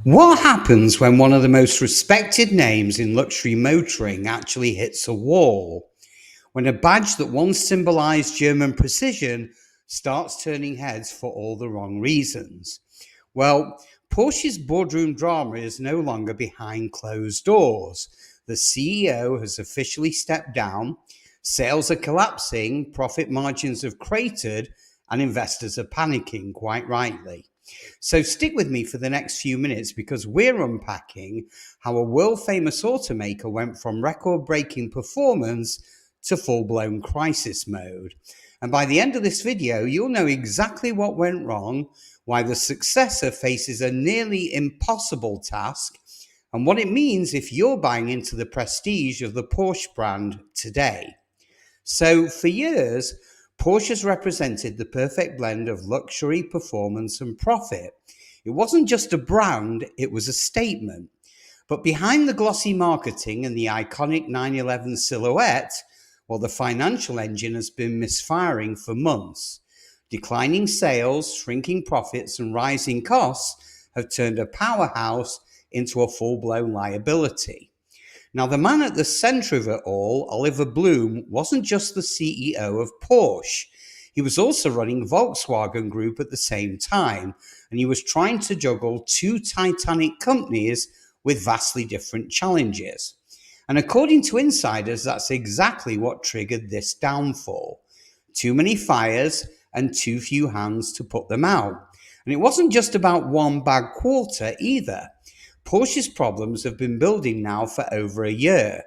What happens when one of the most respected names in luxury motoring actually hits a wall? When a badge that once symbolized German precision starts turning heads for all the wrong reasons? Well, Porsche's boardroom drama is no longer behind closed doors. The CEO has officially stepped down, sales are collapsing, profit margins have cratered, and investors are panicking, quite rightly. So stick with me for the next few minutes because we're unpacking how a world famous automaker went from record breaking performance to full blown crisis mode. And by the end of this video, you'll know exactly what went wrong, why the successor faces a nearly impossible task, and what it means if you're buying into the prestige of the Porsche brand today. So, for years, Porsche has represented the perfect blend of luxury, performance, and profit. It wasn't just a brand, it was a statement. But behind the glossy marketing and the iconic 911 silhouette, well, the financial engine has been misfiring for months. Declining sales, shrinking profits, and rising costs have turned a powerhouse into a full-blown liability. Now, the man at the center of it all, Oliver Blume, wasn't just the CEO of Porsche. He was also running Volkswagen Group at the same time, and he was trying to juggle two titanic companies with vastly different challenges. And according to insiders, that's exactly what triggered this downfall. Too many fires and too few hands to put them out. And it wasn't just about one bad quarter either. Porsche's problems have been building now for over a year.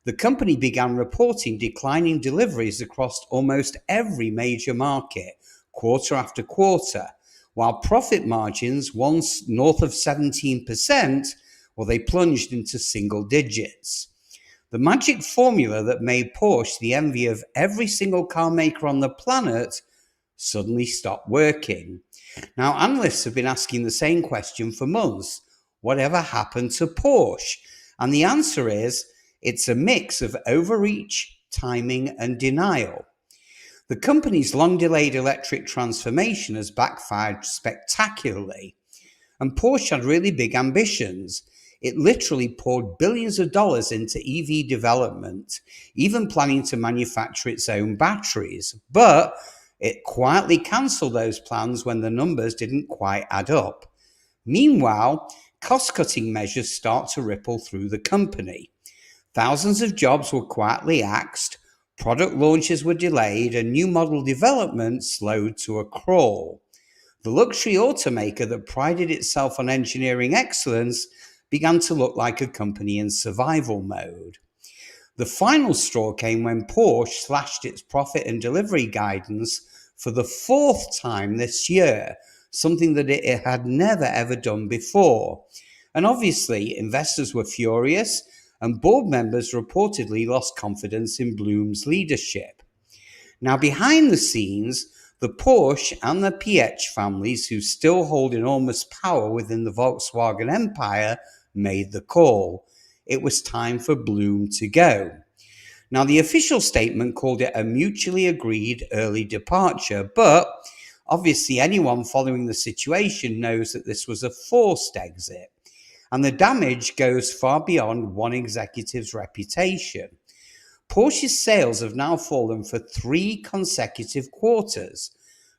The company began reporting declining deliveries across almost every major market, quarter after quarter, while profit margins, once north of 17%, well, they plunged into single digits. The magic formula that made Porsche the envy of every single car maker on the planet suddenly stopped working. Now, analysts have been asking the same question for months. Whatever happened to Porsche? And the answer is it's a mix of overreach, timing, and denial. The company's long delayed electric transformation has backfired spectacularly, and Porsche had really big ambitions. It literally poured billions of dollars into EV development, even planning to manufacture its own batteries. But it quietly cancelled those plans when the numbers didn't quite add up. Meanwhile, cost-cutting measures start to ripple through the company. Thousands of jobs were quietly axed, product launches were delayed, and new model development slowed to a crawl. The luxury automaker that prided itself on engineering excellence began to look like a company in survival mode. The final straw came when Porsche slashed its profit and delivery guidance for the fourth time this year, something that it had never ever done before. And obviously, investors were furious, and board members reportedly lost confidence in Blume's leadership. Now, behind the scenes, the Porsche and the PH families, who still hold enormous power within the Volkswagen empire, made the call. It was time for Blume to go. Now, the official statement called it a mutually agreed early departure, but obviously anyone following the situation knows that this was a forced exit. And the damage goes far beyond one executive's reputation. Porsche's sales have now fallen for 3 consecutive quarters.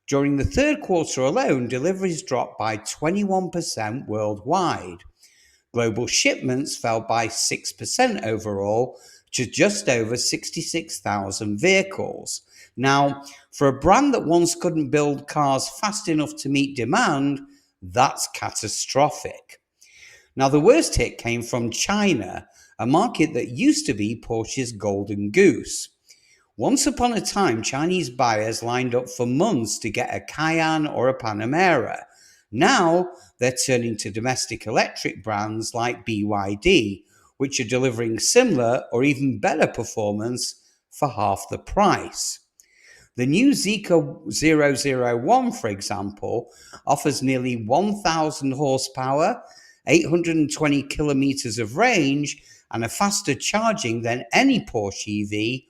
During the third quarter alone, deliveries dropped by 21% worldwide. Global shipments fell by 6% overall to just over 66,000 vehicles. Now, for a brand that once couldn't build cars fast enough to meet demand, that's catastrophic. Now, the worst hit came from China, a market that used to be Porsche's golden goose. Once upon a time, Chinese buyers lined up for months to get a Cayenne or a Panamera. Now, they're turning to domestic electric brands like BYD, which are delivering similar or even better performance for half the price. The new Zeekr 001, for example, offers nearly 1,000 horsepower, 820 kilometers of range, and a faster charging than any Porsche EV,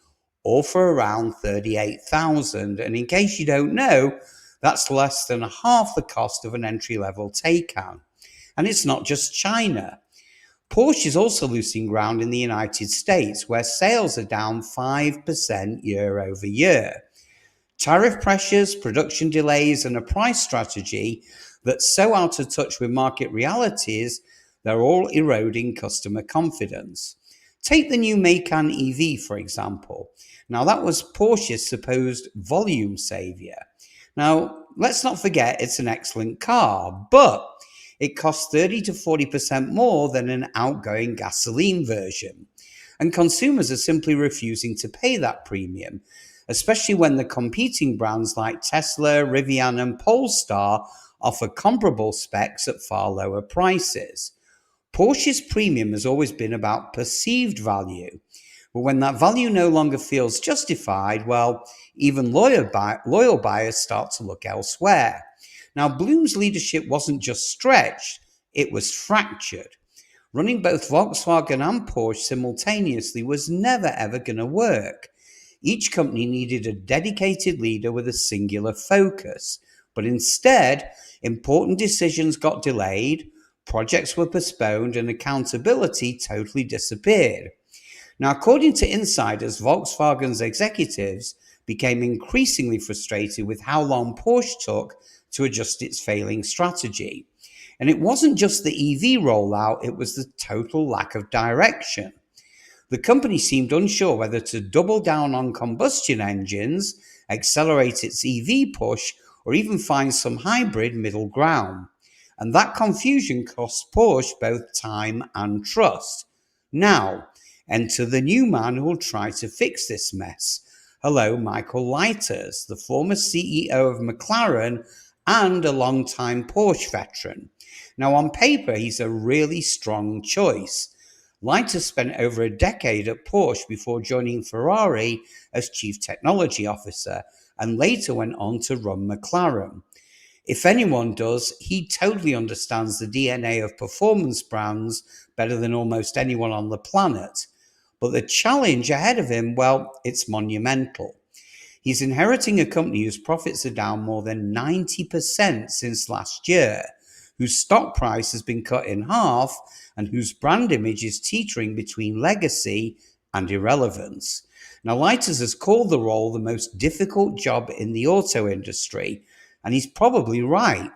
all for around 38,000. And in case you don't know, that's less than half the cost of an entry-level Taycan. And it's not just China. Porsche is also losing ground in the United States, where sales are down 5% year over year. Tariff pressures, production delays, and a price strategy that's so out of touch with market realities, they're all eroding customer confidence. Take the new Macan EV, for example. Now, that was Porsche's supposed volume savior. Now, let's not forget it's an excellent car, but it costs 30 to 40% more than an outgoing gasoline version. And consumers are simply refusing to pay that premium, especially when the competing brands like Tesla, Rivian, and Polestar offer comparable specs at far lower prices. Porsche's premium has always been about perceived value, but when that value no longer feels justified, well, even loyal buyers start to look elsewhere. Now, Blume's leadership wasn't just stretched, it was fractured. Running both Volkswagen and Porsche simultaneously was never ever going to work. Each company needed a dedicated leader with a singular focus, but instead, important decisions got delayed, projects were postponed, and accountability totally disappeared. Now, according to insiders, Volkswagen's executives became increasingly frustrated with how long Porsche took to adjust its failing strategy. And it wasn't just the EV rollout, it was the total lack of direction. The company seemed unsure whether to double down on combustion engines, accelerate its EV push, or even find some hybrid middle ground. And that confusion cost Porsche both time and trust. Now, enter the new man who will try to fix this mess. Hello, Michael Leiters, the former CEO of McLaren and a long-time Porsche veteran. Now, on paper, he's a really strong choice. Leiters spent over a decade at Porsche before joining Ferrari as Chief Technology Officer and later went on to run McLaren. If anyone does, he totally understands the DNA of performance brands better than almost anyone on the planet. But the challenge ahead of him, well, it's monumental. He's inheriting a company whose profits are down more than 90% since last year, whose stock price has been cut in half, and whose brand image is teetering between legacy and irrelevance. Now, Leiters has called the role the most difficult job in the auto industry, and he's probably right.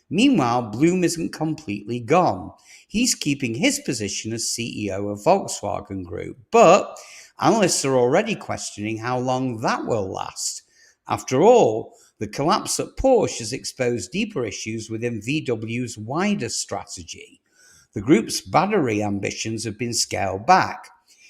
Meanwhile, Blume isn't completely gone. He's keeping his position as CEO of Volkswagen Group, but analysts are already questioning how long that will last. After all, the collapse at Porsche has exposed deeper issues within VW's wider strategy. The group's battery ambitions have been scaled back.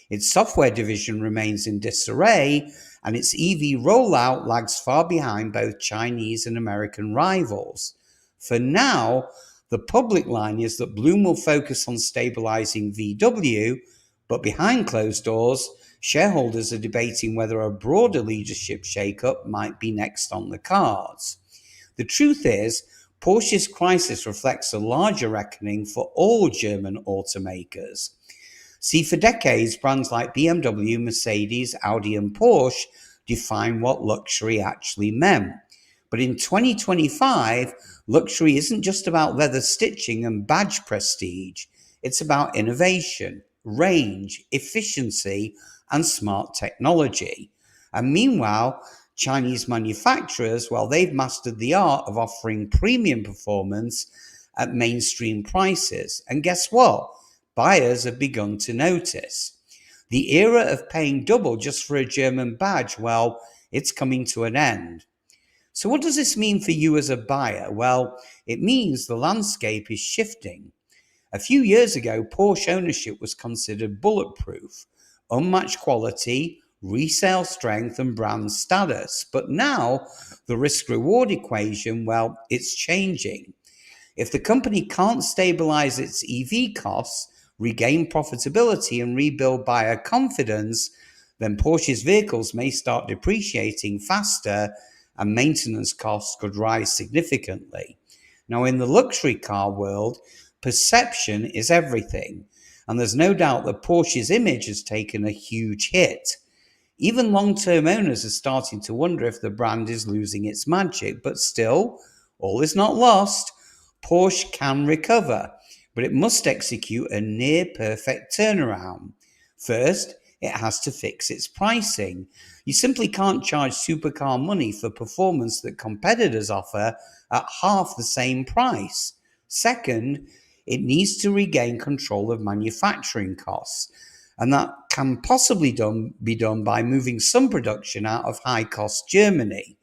Its software division remains in disarray, and its EV rollout lags far behind both Chinese and American rivals. For now, the public line is that Blume will focus on stabilizing VW, but behind closed doors, shareholders are debating whether a broader leadership shakeup might be next on the cards. The truth is, Porsche's crisis reflects a larger reckoning for all German automakers. See, for decades, brands like BMW, Mercedes, Audi, and Porsche defined what luxury actually meant. But in 2025, luxury isn't just about leather stitching and badge prestige. It's about innovation, range, efficiency, and smart technology. And meanwhile, Chinese manufacturers, well, they've mastered the art of offering premium performance at mainstream prices. And guess what? Buyers have begun to notice. The era of paying double just for a German badge, well, it's coming to an end. So what does this mean for you as a buyer? Well, it means the landscape is shifting. A few years ago, Porsche ownership was considered bulletproof, unmatched quality, resale strength, and brand status. But now, the risk-reward equation, well, it's changing. If the company can't stabilize its EV costs, regain profitability, and rebuild buyer confidence, then Porsche's vehicles may start depreciating faster and maintenance costs could rise significantly. Now, in the luxury car world, perception is everything, and there's no doubt that Porsche's image has taken a huge hit. Even long-term owners are starting to wonder if the brand is losing its magic, but still, all is not lost. Porsche can recover. but it must execute a near perfect turnaround. First, it has to fix its pricing. You simply can't charge supercar money for performance that competitors offer at half the same price. Second, it needs to regain control of manufacturing costs, and that can possibly be done by moving some production out of high-cost Germany.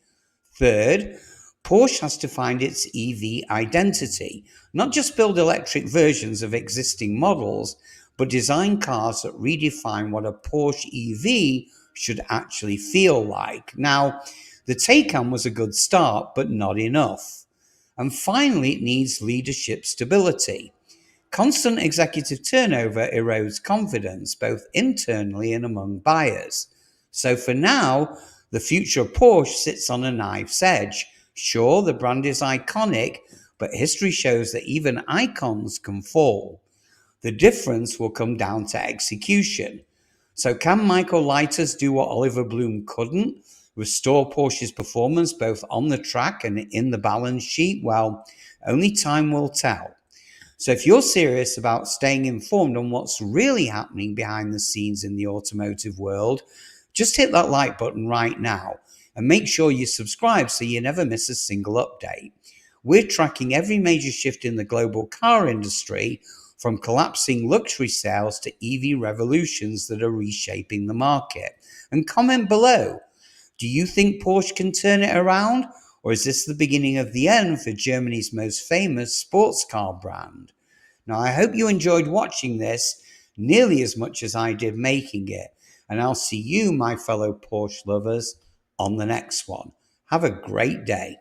Third, Porsche has to find its EV identity, not just build electric versions of existing models, but design cars that redefine what a Porsche EV should actually feel like. Now, the Taycan was a good start, but not enough. And finally, it needs leadership stability. Constant executive turnover erodes confidence, both internally and among buyers. So for now, the future of Porsche sits on a knife's edge. Sure, the brand is iconic, but history shows that even icons can fall. The difference will come down to execution. So can Michael Leiters do what Oliver Blume couldn't? Restore Porsche's performance both on the track and in the balance sheet? Well, only time will tell. So if you're serious about staying informed on what's really happening behind the scenes in the automotive world, just hit that like button right now and make sure you subscribe so you never miss a single update. We're tracking every major shift in the global car industry, from collapsing luxury sales to EV revolutions that are reshaping the market. And comment below, do you think Porsche can turn it around? Or is this the beginning of the end for Germany's most famous sports car brand? Now, I hope you enjoyed watching this nearly as much as I did making it, and I'll see you, my fellow Porsche lovers, on the next one. Have a great day.